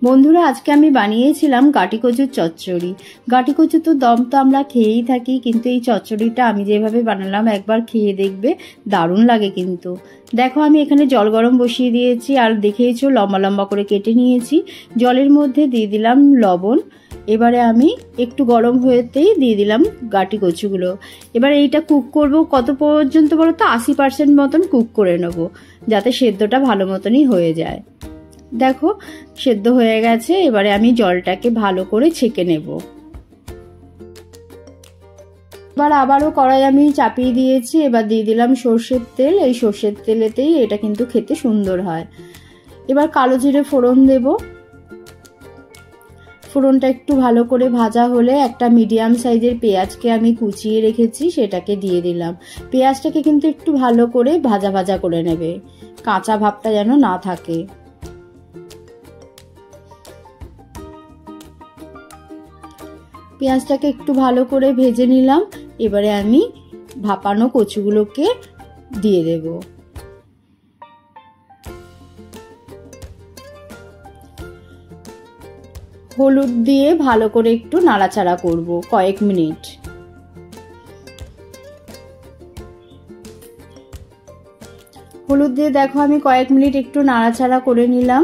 বন্ধুরা, আজকে আমি বানিয়েছিলাম গাটি কচুর চচ্চড়ি। গাটি কচু তো দম তো আমরা খেয়েই থাকি, কিন্তু এই চচ্চড়িটা আমি যেভাবে বানালাম একবার খেয়ে দেখবে, দারুণ লাগে কিন্তু। দেখো, আমি এখানে জল গরম বসিয়ে দিয়েছি, আর দেখেইছো লম্বা লম্বা করে কেটে নিয়েছি। জলের মধ্যে দিয়ে দিলাম লবণ। এবারে আমি একটু গরম হতেই দিয়ে দিলাম গাটি কচুগুলো। এবার এইটা কুক করব কত পর্যন্ত বলো তো, 80% মতন কুক করে নেব, যাতে সেদ্ধটা ভালো মতনই হয়ে যায়। দেখো, সেদ্ধ হয়ে গেছে। এবারে আমি জলটাকে ভালো করে ছেঁকে নেব। এবার আবারও কড়াই আমি চাপিয়ে দিয়েছি। এবার দিয়ে দিলাম সর্ষের তেল। এই সর্ষের তেলেতেই এটা কিন্তু খেতে সুন্দর হয়। এবার কালো জিরে ফোড়ন দেব। ফোড়নটা একটু ভালো করে ভাজা হলে একটা মিডিয়াম সাইজের পেঁয়াজকে আমি কুচিয়ে রেখেছি, সেটাকে দিয়ে দিলাম। পেঁয়াজটাকে কিন্তু একটু ভালো করে ভাজা ভাজা করে নেবে, কাঁচা ভাবটা যেন না থাকে। পেঁয়াজটাকে একটু ভালো করে ভেজে নিলাম। এবারে আমি ভাপানো কচুগুলোকে দিয়ে দেব। হলুদ দিয়ে ভালো করে একটু নাড়াচাড়া করব কয়েক মিনিট। হলুদ দিয়ে দেখো আমি কয়েক মিনিট একটু নাড়াচাড়া করে নিলাম।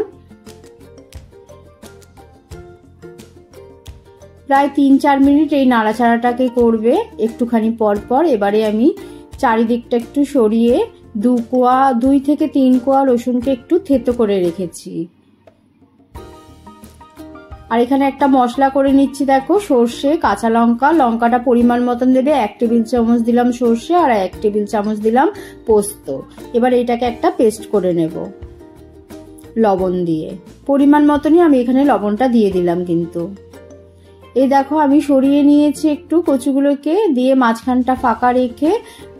প্রায় 3-4 মিনিট এই নাড়াচাড়াটাকে করবে একটুখানি পর পর। এবারে আমি চারিদিকটা একটু সরিয়ে 2 থেকে 3 কোয়া রসুনকে একটু থেতো করে রেখেছি। আর এখানে একটা মশলা করে নিচ্ছি। দেখো, সর্ষে, কাঁচা লঙ্কা, লঙ্কাটা পরিমাণ মতন দেবে। 1 টেবিল চামচ দিলাম সর্ষে আর 1 টেবিল চামচ দিলাম পোস্ত। এবার এটাকে একটা পেস্ট করে নেব লবণ দিয়ে। পরিমাণ মতনই আমি এখানে লবণটা দিয়ে দিলাম কিন্তু। এই দেখো, আমি সরিয়ে নিয়েছি একটু কচুগুলোকে, দিয়ে মাঝখানটা ফাঁকা রেখে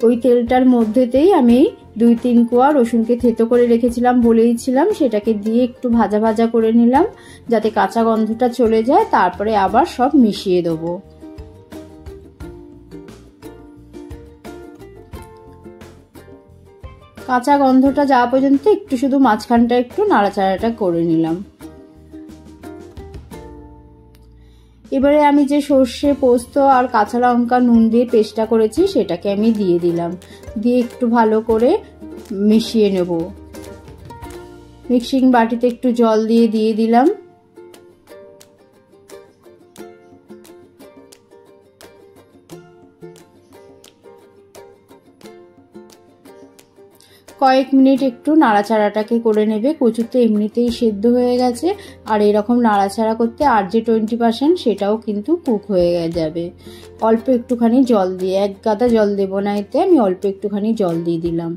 ওই তেলটার মধ্যেতেই আমি 2-3 কোয়া রসুনকে থেতো করে রেখেছিলাম বলেইছিলাম, সেটাকে দিয়ে একটু ভাজা ভাজা করে নিলাম যাতে কাঁচা গন্ধটা চলে যায়। তারপরে আবার সব মিশিয়ে দেবো। কাঁচা গন্ধটা যাওয়া পর্যন্ত একটু শুধু মাঝখানটা একটু নাড়াচাড়াটা করে নিলাম। এবারে আমি যে সর্ষে, পোস্ত আর কাঁচা লঙ্কা নুন দিয়ে পেস্টটা করেছি সেটাকে আমি দিয়ে দিলাম। দিয়ে একটু ভালো করে মিশিয়ে নেব। মিক্সিং বাটিতে একটু জল দিয়ে দিলাম। কয়েক মিনিট একটু নাড়াচাড়াটাকে করে নেবে। কচু তো এমনিতেই সেদ্ধ হয়ে গেছে, আর এরকম নাড়াচাড়া করতে আর যে 20% সেটাও কিন্তু কুক হয়ে যাবে। অল্প একটুখানি জল দিয়ে, 1 গাদা জল দেবো না এতে, আমি অল্প একটুখানি জল দিয়ে দিলাম।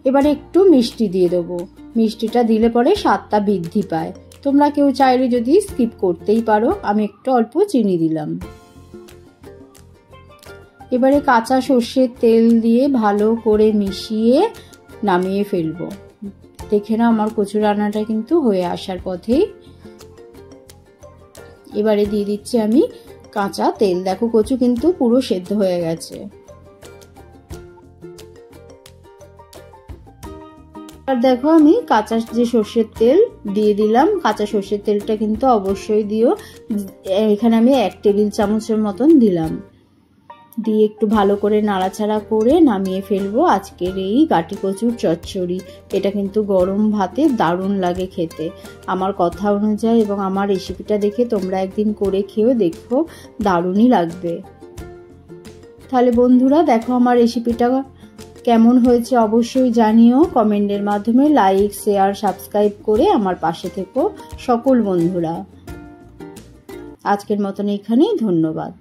এবারে একটু মিষ্টি দিয়ে দেবো। মিষ্টিটা দিলে পরে স্বাদটা বৃদ্ধি পায়। তোমরা কেউ চাইলে যদি স্কিপ করতেই পারো, আমি একটু অল্প চিনি দিলাম। এবারে কাঁচা সর্ষের তেল দিয়ে ভালো করে মিশিয়ে নামিয়ে ফেলবো। দেখে না, আমার কচু রান্নাটা কিন্তু হয়ে আসার পথেই। এবারে দিয়ে দিচ্ছি আমি কাঁচা তেল। দেখো, কচু কিন্তু পুরো সেদ্ধ হয়ে গেছে। আর দেখো, আমি কাঁচা যে সর্ষের তেল দিয়ে দিলাম। কাঁচা সর্ষের তেলটা কিন্তু অবশ্যই দিও। এখানে আমি 1 টেবিল চামচের মতন দিলাম। দিয়ে একটু ভালো করে নাড়াচাড়া করে নামিয়ে ফেলবো আজকের এই গাটি কচুর চচ্চড়ি। এটা কিন্তু গরম ভাতে দারুণ লাগে খেতে। আমার কথা অনুযায়ী এবং আমার রেসিপিটা দেখে তোমরা একদিন করে খেয়েও দেখো, দারুণই লাগবে। তাহলে বন্ধুরা, দেখো আমার রেসিপিটা কেমন হয়েছে অবশ্যই জানিও কমেন্টের মাধ্যমে। লাইক, শেয়ার, সাবস্ক্রাইব করে আমার পাশে থেকো সকল বন্ধুরা। আজকের মতন এখানেই, ধন্যবাদ।